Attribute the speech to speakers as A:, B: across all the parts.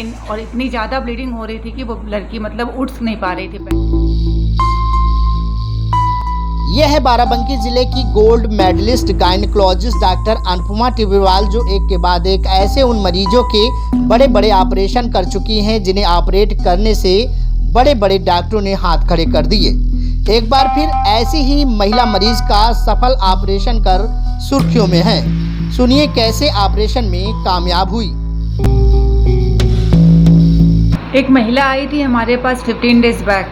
A: Pen और इतनी ज़्यादा ब्लीडिंग हो रही थी कि वो लड़की मतलब उठ नहीं पा रही थी।
B: यह है बाराबंकी जिले की gold medallist gynaecologist doctor Anupama Tibbiwal, जो एक के बाद एक ऐसे उन मरीजों के बड़े बड़े ऑपरेशन कर चुकी हैं जिन्हें ऑपरेट करने से बड़े बड़े डॉक्टरों ने हाथ खड़े कर दिए। एक बार फिर ऐसी ही महिला मरीज का सफल ऑपरेशन कर सुर्खियों में है। सुनिए कैसे ऑपरेशन में कामयाब हुई।
A: एक महिला आई थी हमारे पास 15 डेज बैक।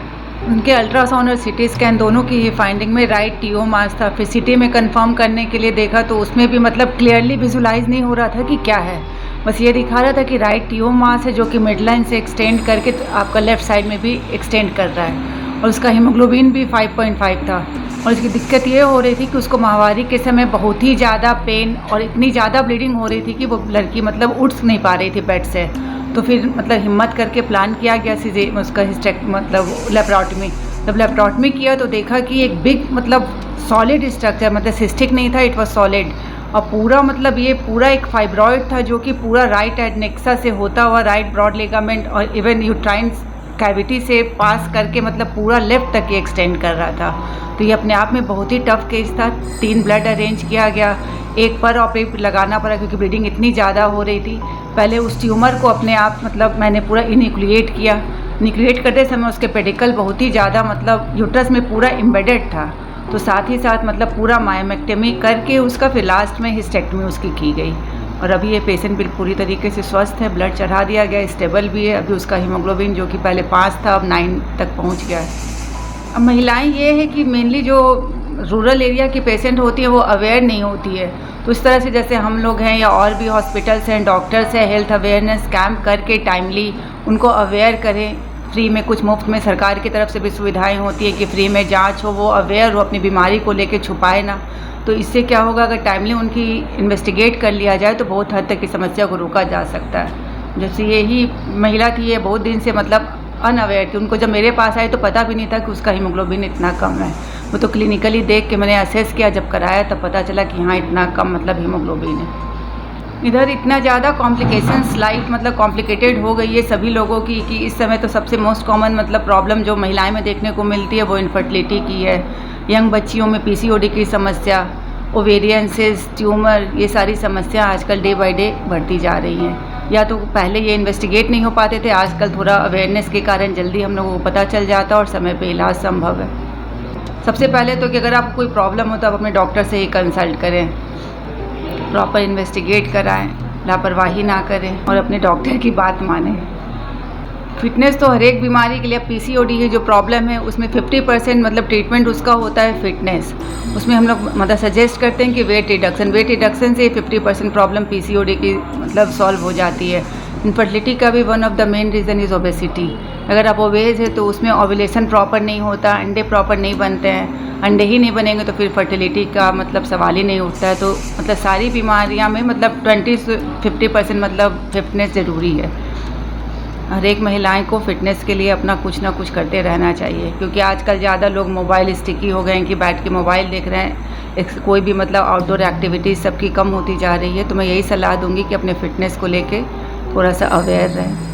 A: उनके अल्ट्रासाउंड और सिटी स्कैन दोनों की ही फाइंडिंग में राइट टीओ मास था। फिर सिटी में कंफर्म करने के लिए देखा तो उसमें भी मतलब क्लियरली विजुलाइज नहीं हो रहा था कि क्या है। बस ये दिखा रहा था कि राइट टीओ मास है जो कि मिड लाइन से एक्सटेंड करके तो आपका लेफ्ट साइड में भी एक्सटेंड कर रहा है, और उसका हीमोग्लोबिन भी 5.5 था। और इसकी दिक्कत ये हो रही थी कि उसको माहवारी के समय बहुत ही ज़्यादा पेन और इतनी ज़्यादा ब्लीडिंग हो रही थी कि वो लड़की मतलब उठ नहीं पा रही थी बेड से। तो फिर मतलब हिम्मत करके प्लान किया गया उसका मतलब लेप्रोटमी। जब लेप्रोटमी किया तो देखा कि एक बिग मतलब सॉलिड स्ट्रक्चर, मतलब सिस्टिक नहीं था, इट वाज सॉलिड। और पूरा मतलब ये पूरा एक फाइब्रॉइड था जो कि पूरा राइट एडनेक्सा से होता हुआ राइट ब्रॉड लिगामेंट और इवन यूट्राइन कैविटी से पास करके मतलब पूरा लेफ्ट तक ये एक्सटेंड कर रहा था। तो ये अपने आप में बहुत ही टफ केस था। 3 ब्लड अरेंज किया गया, एक पर ऑपरेट लगाना पड़ा क्योंकि ब्लीडिंग इतनी ज़्यादा हो रही थी। पहले उस ट्यूमर को अपने आप मतलब मैंने पूरा इनिक्यूलेट किया। इनिक्यूलेट करते समय उसके पेडिकल बहुत ही ज़्यादा मतलब यूट्रस में पूरा एम्बेडेड था। तो साथ ही साथ मतलब पूरा मायोमेक्टमी करके उसका फिर लास्ट में हिस्टेक्टमी उसकी की गई। और अभी ये पेशेंट बिल्कुल पूरी तरीके से स्वस्थ है, ब्लड चढ़ा दिया गया, स्टेबल भी है। अभी उसका हीमोग्लोबिन जो कि पहले 5 था अब 9 तक पहुंच गया है। अब महिलाएं ये है कि मेनली जो रूरल एरिया की पेशेंट होती है वो अवेयर नहीं होती है। तो इस तरह से जैसे हम लोग हैं या और भी हॉस्पिटल्स हैं, डॉक्टर्स हैं, हेल्थ अवेयरनेस कैंप करके टाइमली उनको अवेयर करें। फ्री में कुछ मुफ्त में सरकार की तरफ से भी सुविधाएं होती है कि फ्री में जांच हो, वो अवेयर हो, अपनी बीमारी को लेके छुपाए ना। तो इससे क्या होगा, अगर टाइमली उनकी इन्वेस्टिगेट कर लिया जाए तो बहुत हद तक की समस्या को रोका जा सकता है। जैसे यही महिला थी, ये बहुत दिन से मतलब अनअवेयर थी। उनको जब मेरे पास आई तो पता भी नहीं था कि उसका हीमोग्लोबिन इतना कम है। वो तो क्लिनिकली देख के मैंने असेस किया, जब कराया तब पता चला कि हाँ इतना कम मतलब हीमोग्लोबिन है। इधर इतना ज़्यादा कॉम्प्लिकेशंस लाइफ मतलब कॉम्प्लिकेटेड हो गई है सभी लोगों की कि इस समय तो सबसे मोस्ट कॉमन मतलब प्रॉब्लम जो महिलाएं में देखने को मिलती है वो इनफर्टिलिटी की है। यंग बच्चियों में पीसीओडी की समस्या, ओवेरियन सिस्ट, ट्यूमर, ये सारी समस्या आजकल डे बाय डे बढ़ती जा रही हैं। या तो पहले ये इन्वेस्टिगेट नहीं हो पाते थे, आजकल थोड़ा अवेयरनेस के कारण जल्दी हम लोगों को पता चल जाता और समय पे इलाज संभव है। सबसे पहले तो कि अगर आपको कोई प्रॉब्लम हो तो आप अपने डॉक्टर से ही कंसल्ट करें, प्रॉपर इन्वेस्टिगेट कराएं, लापरवाही ना करें और अपने डॉक्टर की बात मानें। फिटनेस तो हर एक बीमारी के लिए, पीसीओडी की जो प्रॉब्लम है उसमें 50% मतलब ट्रीटमेंट उसका होता है फिटनेस। उसमें हम लोग मतलब सजेस्ट करते हैं कि वेट रिडक्शन से 50% प्रॉब्लम पीसीओडी की मतलब सॉल्व हो जाती है। इनफर्टिलिटी का भी one of the main reason is obesity. अगर आप ओबेस है तो उसमें ओव्यूलेशन प्रॉपर नहीं होता, अंडे प्रॉपर नहीं बनते हैं। अंडे ही नहीं बनेंगे तो फिर फर्टिलिटी का मतलब सवाल ही नहीं उठता है। तो मतलब सारी बीमारियां में मतलब 20 से 50% मतलब फिटनेस ज़रूरी है। हर एक महिलाएं को फिटनेस के लिए अपना कुछ ना कुछ करते रहना चाहिए, क्योंकि आजकल ज़्यादा लोग मोबाइल स्टिकी हो गए हैं कि बैठ के मोबाइल देख रहे हैं। कोई भी मतलब आउटडोर एक्टिविटीज़ सबकी कम होती जा रही है। तो मैं यही सलाह दूंगी कि अपने फिटनेस को लेके थोड़ा सा अवेयर रहें।